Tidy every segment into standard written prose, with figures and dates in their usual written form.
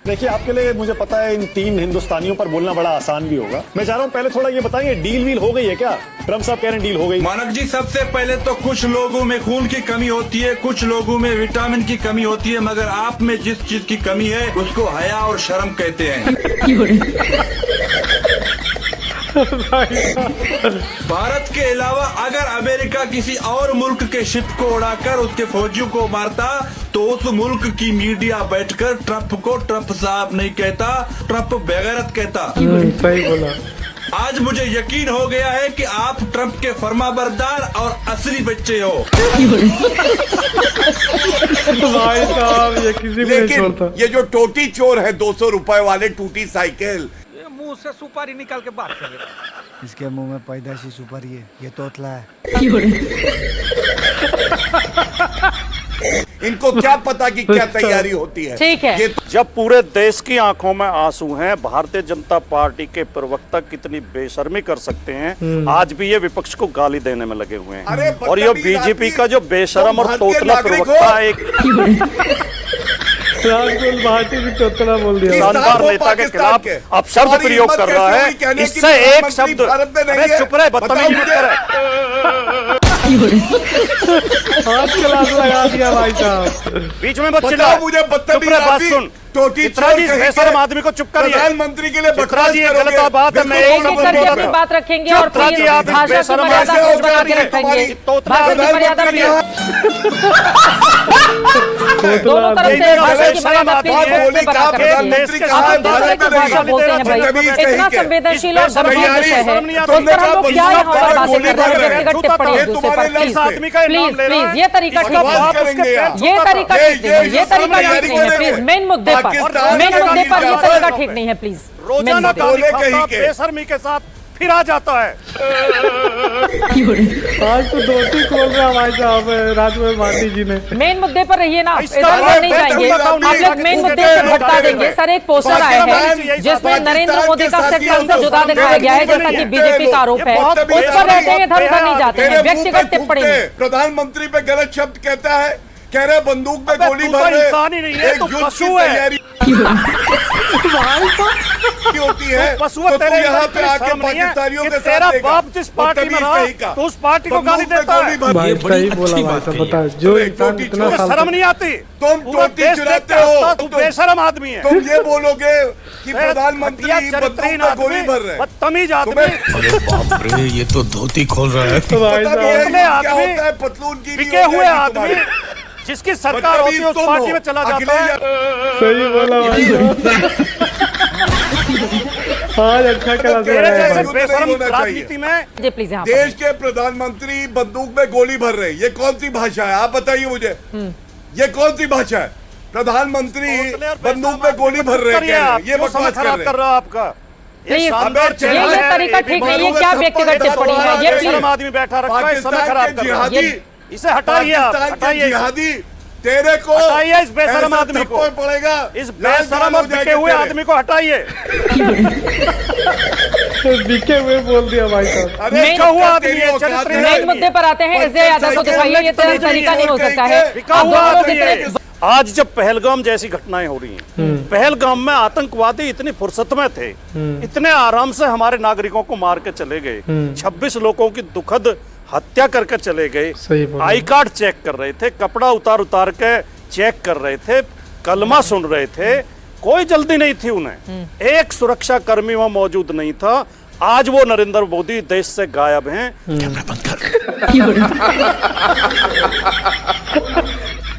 देखिए, आपके लिए मुझे पता है इन 3 हिंदुस्तानियों पर बोलना बड़ा आसान भी होगा। मैं चाह रहा हूँ पहले थोड़ा ये बताइए, डील वील हो गई है क्या? ट्रम्प साहब कह रहे हैं डील हो गई। मानक जी, सबसे पहले तो कुछ लोगों में खून की कमी होती है, कुछ लोगों में विटामिन की कमी होती है, मगर आप में जिस चीज की कमी है उसको हया और शर्म कहते हैं। भारत के अलावा अगर अमेरिका किसी और मुल्क के शिप को उड़ाकर उसके फौजियों को मारता तो उस मुल्क की मीडिया बैठकर ट्रंप को ट्रंप साहब नहीं कहता, ट्रंप बेगैरत कहता। सही बोला। आज मुझे यकीन हो गया है कि आप ट्रंप के फरमाबरदार और असली बच्चे हो। भाई साहब, ये किसी को नहीं छोड़ता। ये जो टोटी चोर है 200 रुपए वाले टूटी साइकिल, मुंह से सुपारी निकाल के बात कर रहे। इसके मुंह में पैदाइशी सुपारी है, ये तोतला है। इनको क्या पता कि क्या तैयारी होती है। ठीक है। ये जब पूरे देश की आंखों में आंसू हैं, भारतीय जनता पार्टी के प्रवक्ता कितनी बेशर्मी कर सकते हैं, आज भी ये विपक्ष को गाली देने में लगे हुए हैं। और ये बीजेपी का जो बेशरम और तोतला प्रवक्ता एक राहुल भाटी भी तोतला बोल दिया। शानदार नेता के खिलाफ अब शब्द प्रयोग कर रहा है, इससे एक शब्द चुप रहे, बदतमीजी मत करे। हाथ क्लास लगा दिया भाई साहब। बीच में मत चिल्ला, मुझे बदतमीजी बात सुन। चित्रा जी, बेशरम आदमी को चुप करिए। प्रधानमंत्री के लिए चित्रा जी, ये गलत बात है। मैं एक एक करके अपनी बात रखेंगे और फिर भाषा की मर्यादा को बना के रखेंगे। भाषा की मर्यादा दोनों तरफ से भाषा की मर्यादा प्लीज बना कर रखिए। आप किस तरह की भाषा बोलते हैं भाई? इतना संवेदनशील और गंभीर विषय है, उस पर हम लोग क्या यहाँ पर बातें कर रहे हैं? व्यक्तिगत टिप्पणी एक दूसरे पर प्लीज प्लीज, ये तरीका ठीक नहीं है, ये तरीका ठीक नहीं है, ये तरीका ठीक नहीं है। प्लीज मेन मुद्दे पर ये तरीका ठीक नहीं है। प्लीज रोजाना बेशर्मी के साथ फिर आ जाता है। आज तो धोती खोल रहा भाई साहब राजमहल भाटी जी ने। मेन मुद्दे पर रहिए ना, इधर नहीं जाएंगे आप लोग। मेन मुद्दे से भटका देंगे। सर, एक पोस्टर आया है जिसमें नरेंद्र मोदी का सेक्टर से जुदा दिखाया गया है, जैसा कि बीजेपी का आरोप है। उस पर रहते हैं, इधर उधर नहीं जाते हैं। व्यक्तिगत टिप्पणी प्रधानमंत्री पे गलत शब्द कहता है, कह रहे बंदूक में गोली भर रहे। इंसान ही नहीं है, एक तो युद्ध की पशु है। तैयारी की होती है, पशु तो तेरे यहाँ पे आके पाकिस्तानियों के तेरा साथ बाप जिस पार्टी में रहा तो उस पार्टी को गाली देता है। भाई सही बोला भाई साहब। बता, जो इंसान इतना साल शर्म नहीं आती? तुम टोटी चुराते हो, तू बेशरम आदमी है। तुम ये बोलोगे कि प्रधानमंत्री बंदूक में गोली भर रहे हैं। बदतमीज आदमी। अरे बाप रे, ये तो धोती खोल रहा है। भाई साहब, क्या होता है, पतलून की बिके हुए आदमी जिसकी सरकार होती है उस पार्टी में चला जाता है। सही बोला भाई साहब। आज अच्छा कला जैसे बेशरम राजनीति में देश के प्रधानमंत्री बंदूक में गोली भर रहे हैं, ये कौन सी भाषा है? आप बताइए मुझे, ये कौन सी भाषा है? प्रधानमंत्री बंदूक में गोली भर रहे हैं, ये बकवास खराब कर रहा है आपका। ये तरीका ठीक नहीं है। क्या व्यक्तिगत टिप्पणी है ये? प्लीज आदमी बैठा रखा है, समय खराब कर रहा है। जिहादी, इसे हटाइए आप, हटाइए जिहादी, तेरे को हटाइए इस बेशरम आदमी को पड़ेगा। इस बेशरम और बिके हुए आदमी को हटाइए। बिके हुए बोल दिया भाई साहब। बिका हुआ आदमी है, चरित्र मेन मुद्दे पर आते हैं। इसे यादव को दिखाइए, ये तरीका नहीं हो सकता है। बिका हुआ आदमी है। आज जब पहलगाम जैसी घटनाएं हो रही हैं, पहलगाम में आतंकवादी इतनी फुर्सत में थे, इतने आराम से हमारे नागरिकों को मार के चले गए, 26 लोगों की दुखद हत्या करके चले गए। आई कार्ड चेक कर रहे थे, कपड़ा उतार उतार के चेक कर रहे थे, कलमा सुन रहे थे, कोई जल्दी नहीं थी उन्हें। एक सुरक्षा कर्मी वहां मौजूद नहीं था। आज वो नरेंद्र मोदी देश से गायब हैं। कैमरा बंद कर।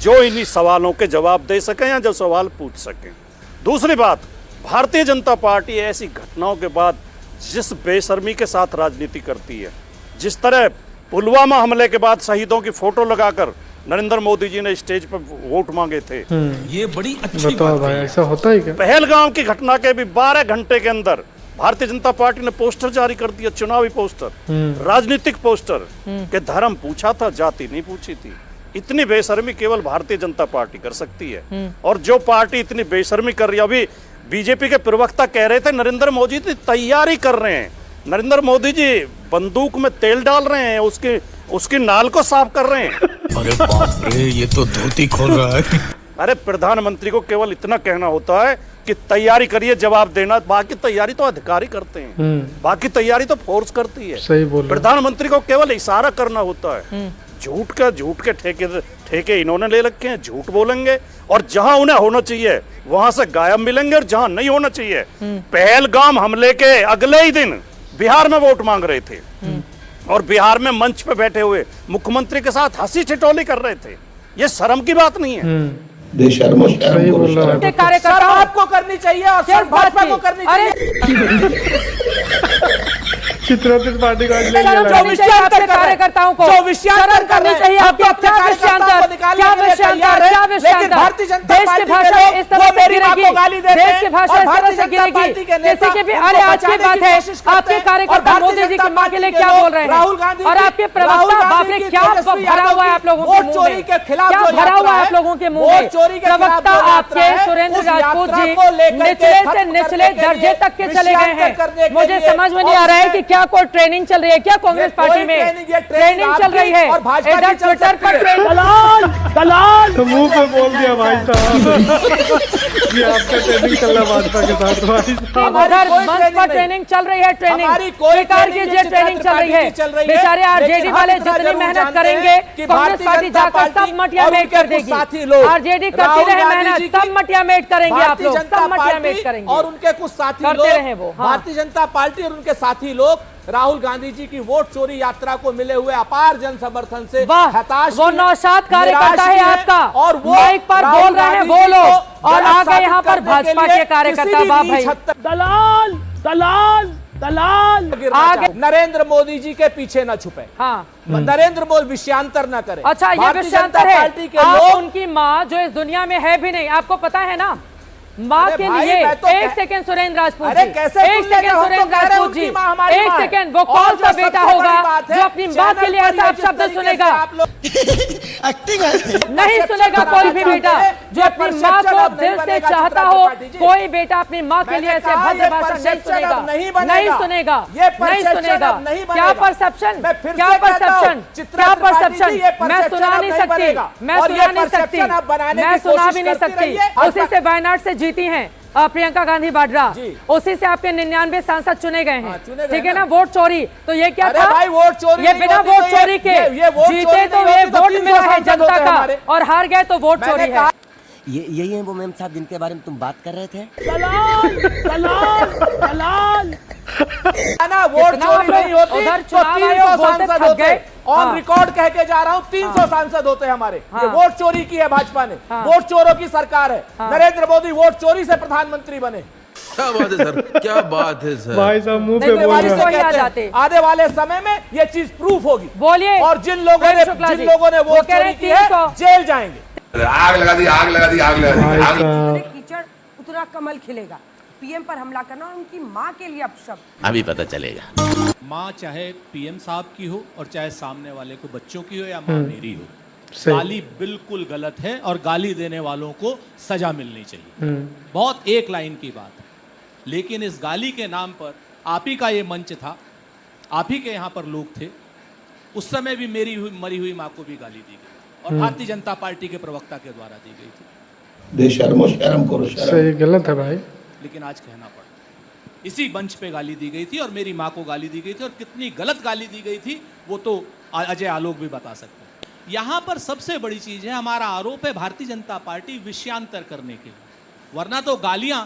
जो इन्हीं सवालों के जवाब दे सकें या जो सवाल पूछ सकें। दूसरी बात, भारतीय जनता पार्टी ऐसी घटनाओं के बाद जिस बेशर्मी के साथ राजनीति करती है, जिस तरह पुलवामा हमले के बाद शहीदों की फोटो लगाकर नरेंद्र मोदी जी ने स्टेज पर वोट मांगे थे, ये बड़ी अच्छी बात है। ऐसा होता है क्या? पहलगाम की घटना के भी 12 घंटे के अंदर भारतीय जनता पार्टी ने पोस्टर जारी कर दिया, चुनावी पोस्टर, राजनीतिक पोस्टर के धर्म पूछा था, जाति नहीं पूछी थी। इतनी बेशर्मी केवल भारतीय जनता पार्टी कर सकती है। और जो पार्टी इतनी बेशर्मी कर रही है, अभी बीजेपी के प्रवक्ता कह रहे थे नरेंद्र मोदी जी तैयारी कर रहे हैं। नरेंद्र मोदी जी बंदूक में तेल डाल रहे हैं, उसकी नाल को साफ कर रहे हैं। अरे बाप रे, ये तो धोती खोल रहा है। अरे प्रधानमंत्री को केवल इतना कहना होता है कि तैयारी करिए जवाब देना, बाकी तैयारी तो अधिकारी करते हैं, बाकी तैयारी तो फोर्स करती है। सही बोल रहे हैं। प्रधानमंत्री को केवल इशारा करना होता है। झूठ के ठेके इन्होंने ले रखे हैं, झूठ बोलेंगे और जहां उन्हें होना चाहिए वहां से गायब मिलेंगे और जहां नहीं होना चाहिए। पहलगाम हमले के अगले ही दिन बिहार में वोट मांग रहे थे और बिहार में मंच पे बैठे हुए मुख्यमंत्री के साथ हंसी ठिठोली कर रहे थे। ये शर्म की बात नहीं है। सही बोल रहा है। कार्यकर्ता आपको करनी चाहिए और सिर्फ भाजपा को करनी चाहिए। चित्ररंजन पार्टी का कार्यकर्ताओं को शर्म करनी चाहिए। आपके क्या विषयांतर, क्या विषयांतर, क्या विषयांतर। देश की भाषा इस तरह से गिरेगी, देश की भाषा इस तरह से गिरेगी किसी के भी। अरे आज की बात है, आपके कार्यकर्ता मोदी जी की मां के लिए क्या बोल रहे हैं और आपके प्रवक्ता बाप रे क्या भरा हुआ है आप लोगों के मुंह में, क्या भरा हुआ है आप लोगों के मुंह में। प्रवक्ता आपके सुरेंद्र राजपूत जी निचले से निचले दर्जे तक के चले गए हैं। मुझे समझ में नहीं आ रहा है कि क्या कोई ट्रेनिंग चल रही है क्या कांग्रेस पार्टी में, ट्रेनिंग चल रही है। इधर ट्विटर पर दलाल तो मुंह पे बोल दिया भाई साहब ये आपका ट्रेनिंग चल रहा है भाजपा के साथ भाई साहब। उधर मंच पर ट्रेनिंग चल रही है, ट्रेनिंग स्वीकार कीजिए, ट्रेनिंग चल रही है। बेचारे आरजेडी वाले जितनी मेहनत करेंगे कांग्रेस पार्टी जाकर सब मटिया मेट कर देगी। आरजेडी करती रहे मेहनत, सब मटिया मेट करेंगे आप लोग, सब मटिया मेट करेंगे और उनके कुछ साथी करते रहे वो। भारतीय जनता पार्टी और उनके साथी लोग राहुल गांधी जी की वोट चोरी यात्रा को मिले हुए अपार जन समर्थन से हताश, वो नौशाद कार्यकर्ता है आपका और वो माइक पर बोल रहे हैं वो लोग और आगे यहाँ पर भाजपा के कार्यकर्ता भाई दलाल आगे नरेंद्र मोदी जी के पीछे न छुपे। हाँ नरेंद्र मोदी विषयांतर न करे। अच्छा ये विषयांतर है, आप उनकी माँ जो इस दुनिया में है भी नहीं, आपको पता है ना। माँ के लिए एक सेकंड सुरेंद्र राजपूत जी, एक सेकंड सुरेंद्र राजपूत जी, एक सेकंड। वो कौन सा बेटा होगा जो अपनी माँ के लिए ऐसा शब्द सुनेगा? नहीं सुनेगा कोई भी बेटा जो अपनी माँ को दिल से चाहता हो। कोई बेटा अपनी माँ के लिए ऐसे भद्र भाषा नहीं सुनेगा, नहीं सुनेगा, नहीं सुनेगा। क्या परसेप्शन, क्या परसेप्शन, क्या परसेप्शन। मैं सुना नहीं सकती, मैं सुना नहीं सकती, मैं सुना भी नहीं सकती। उसी से वायनाड से जीती हैं प्रियंका गांधी वाड्रा, उसी से आपके 99 सांसद चुने गए हैं, ठीक है ना। वोट चोरी तो ये क्या था भाई, वोट चोरी ये बिना वोट चोरी के जीते तो ये वोट मिला है जनता का और हार गए तो वोट चोरी है। यही है वो मैम साहब जिनके बारे में तुम बात कर रहे थे। वोट चोरी नहीं होती तो 300 सांसद होते। ऑन रिकॉर्ड कह के जा रहा हूँ 300 सांसद होते हमारे। ये वोट चोरी की है भाजपा ने, वोट चोरों की सरकार है। नरेंद्र मोदी वोट चोरी से प्रधानमंत्री बने। क्या बात है सर, क्या बात है सर। भाई साहब मुंह पे बोल रहे हैं। आने वाले समय में ये चीज प्रूफ होगी। बोलिए। और जिन लोगों ने वोट चोरी की है जेल जाएंगे। आग लगा दी, आग लगा दी, आग लगा दी। कीचड़ उतना कमल खिलेगा। पीएम पर हमला करना और उनकी माँ के लिए अपशब्द अभी पता चलेगा। माँ चाहे पीएम साहब की हो और चाहे सामने वाले को बच्चों की हो या माँ मेरी हो, गाली बिल्कुल गलत है और गाली देने वालों को सजा मिलनी चाहिए। बहुत एक लाइन की बात है, लेकिन इस गाली के नाम पर आप ही का ये मंच था, आप ही के यहाँ पर लोग थे। उस समय भी मरी हुई माँ को भी गाली दी गई और भारतीय जनता पार्टी के प्रवक्ता के द्वारा दी गई थी। शर्म करो, सही गलत है भाई। लेकिन आज कहना पड़ा, इसी मंच पे गाली दी गई थी और मेरी माँ को गाली दी गई थी और कितनी गलत गाली दी गई थी वो तो अजय आलोक भी बता सकते हैं। यहाँ पर सबसे बड़ी चीज है, हमारा आरोप है भारतीय जनता पार्टी विषयांतर करने के लिए। वरना तो गालियां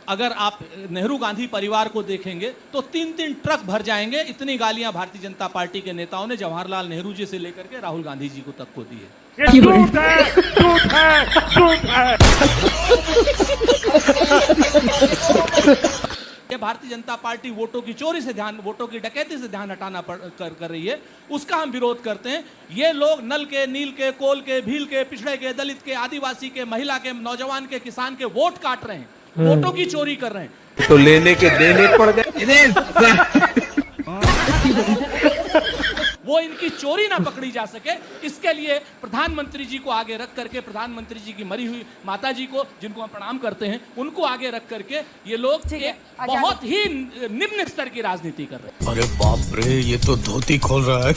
अगर आप नेहरू गांधी परिवार को देखेंगे तो 3-3 ट्रक भर जाएंगे। इतनी गालियां भारतीय जनता पार्टी के नेताओं ने जवाहरलाल नेहरू जी से लेकर के राहुल गांधी जी को तक को दी है। झूठ है, झूठ है, झूठ है। ये भारतीय जनता पार्टी वोटों की चोरी से ध्यान, वोटों की डकैती से ध्यान हटाना कर रही है, उसका हम विरोध करते हैं। ये लोग नल के, नील के, कोल के, भील के, पिछड़े के, दलित के, आदिवासी के, महिला के, नौजवान के, किसान के वोट काट रहे हैं, वोटों की चोरी कर रहे हैं। तो लेने के देने पड़ गए। वो इनकी चोरी ना पकड़ी जा सके, इसके लिए प्रधानमंत्री जी को आगे रख करके, प्रधानमंत्री जी की मरी हुई माता जी को, जिनको हम प्रणाम करते हैं, उनको आगे रख करके ये लोग एक बहुत ही निम्न स्तर की राजनीति कर रहे हैं। अरे बाप रे, ये तो धोती खोल रहा है।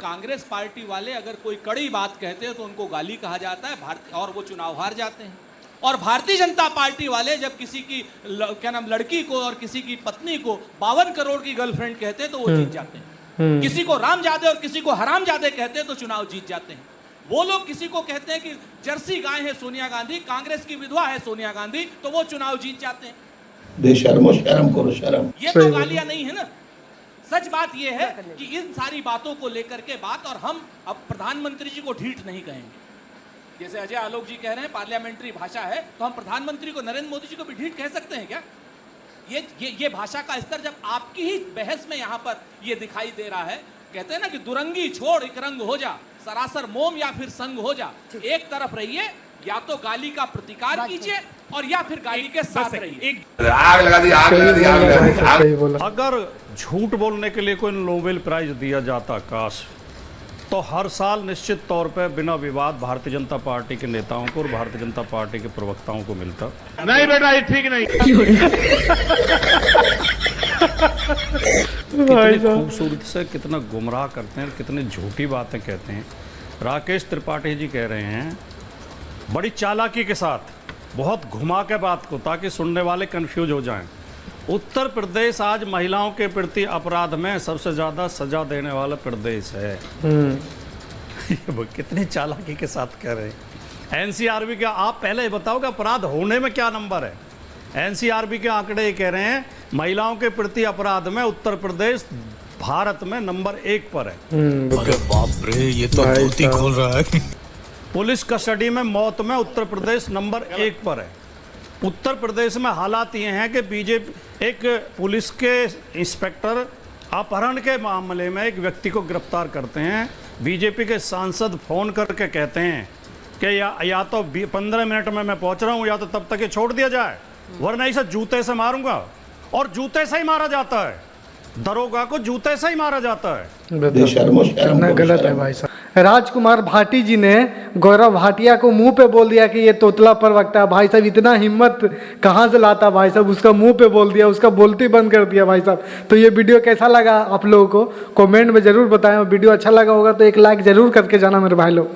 कांग्रेस पार्टी वाले अगर कोई कड़ी बात कहते हैं तो उनको गाली कहा जाता है और वो चुनाव हार जाते हैं। और भारतीय जनता पार्टी वाले जब किसी की क्या नाम लड़की को और किसी की पत्नी को 52 करोड़ की गर्लफ्रेंड कहते हैं तो वो जीत जाते हैं। किसी को रामजादे और किसी को हरामजादे कहते हैं तो चुनाव जीत जाते हैं। वो लोग किसी को कहते हैं कि जर्सी गाय है सोनिया गांधी, कांग्रेस की विधवा है सोनिया गांधी, तो वो चुनाव जीत जाते हैं। बेशर्मो, शर्म करो शर्म। ये तो गालियां नहीं है ना। सच बात ये है कि इन सारी बातों को लेकर के बात, और हम अब प्रधानमंत्री जी को ढीठ नहीं कहेंगे। जैसे अजय आलोक जी कह रहे हैं पार्लियामेंट्री भाषा है, तो हम प्रधानमंत्री को, नरेंद्र मोदी जी को भी ढीठ कह सकते हैं क्या? ये भाषा का स्तर जब आपकी ही बहस में यहाँ पर ये दिखाई दे रहा है, कहते हैं ना कि दुरंगी छोड़ एक रंग हो जा, सरासर मोम या फिर संग हो जा। एक तरफ रहिए, या तो गाली का प्रतिकार कीजिए और या फिर गाली के साथ रहिए। आग लगा दी, आग लगा दी, आग लगा दी। अगर झूठ बोलने के लिए कोई नोबेल प्राइज दिया जाता काश, तो हर साल निश्चित तौर पर बिना विवाद भारतीय जनता पार्टी के नेताओं को और भारतीय जनता पार्टी के प्रवक्ताओं को मिलता। नहीं बेटा, ये ठीक नहीं। कितनी खूबसूरती से कितना गुमराह करते हैं, कितनी झूठी बातें कहते हैं। राकेश त्रिपाठी जी कह रहे हैं बड़ी चालाकी के साथ, बहुत घुमा के बात को, ताकि सुनने वाले कंफ्यूज हो जाएं। उत्तर प्रदेश आज महिलाओं के प्रति अपराध में सबसे ज्यादा सजा देने वाला प्रदेश है। कितनी चालाकी के साथ कह रहे हैं। एनसीआरबी का आप पहले बताओ कि अपराध होने में क्या नंबर है। एनसीआरबी के आंकड़े ये कह रहे हैं महिलाओं के प्रति अपराध में उत्तर प्रदेश भारत में नंबर 1 पर है। अरे बाप रे, ये तो धोती खोल रहा है। पुलिस कस्टडी में मौत में उत्तर प्रदेश नंबर 1 पर है। उत्तर प्रदेश में हालात ये हैं कि बीजेपी, एक पुलिस के इंस्पेक्टर अपहरण के मामले में एक व्यक्ति को गिरफ्तार करते हैं। बीजेपी के सांसद फोन करके कहते हैं कि या तो 15 मिनट में मैं पहुंच रहा हूं, या तो तब तक ये छोड़ दिया जाए, वरना इसे जूते से मारूंगा। और जूते से ही मारा जाता है, दरोगा को जूते से ही मारा जाता है। कितना गलत है भाई साहब। राजकुमार भाटी जी ने गौरव भाटिया को मुंह पे बोल दिया कि ये तोतला प्रवक्ता। भाई साहब इतना हिम्मत कहाँ से लाता भाई साहब, उसका मुंह पे बोल दिया, उसका बोलती बंद कर दिया भाई साहब। तो ये वीडियो कैसा लगा आप लोगों को कमेंट में ज़रूर बताएं। वीडियो अच्छा लगा होगा तो एक लाइक ज़रूर करके जाना मेरे भाई लोग।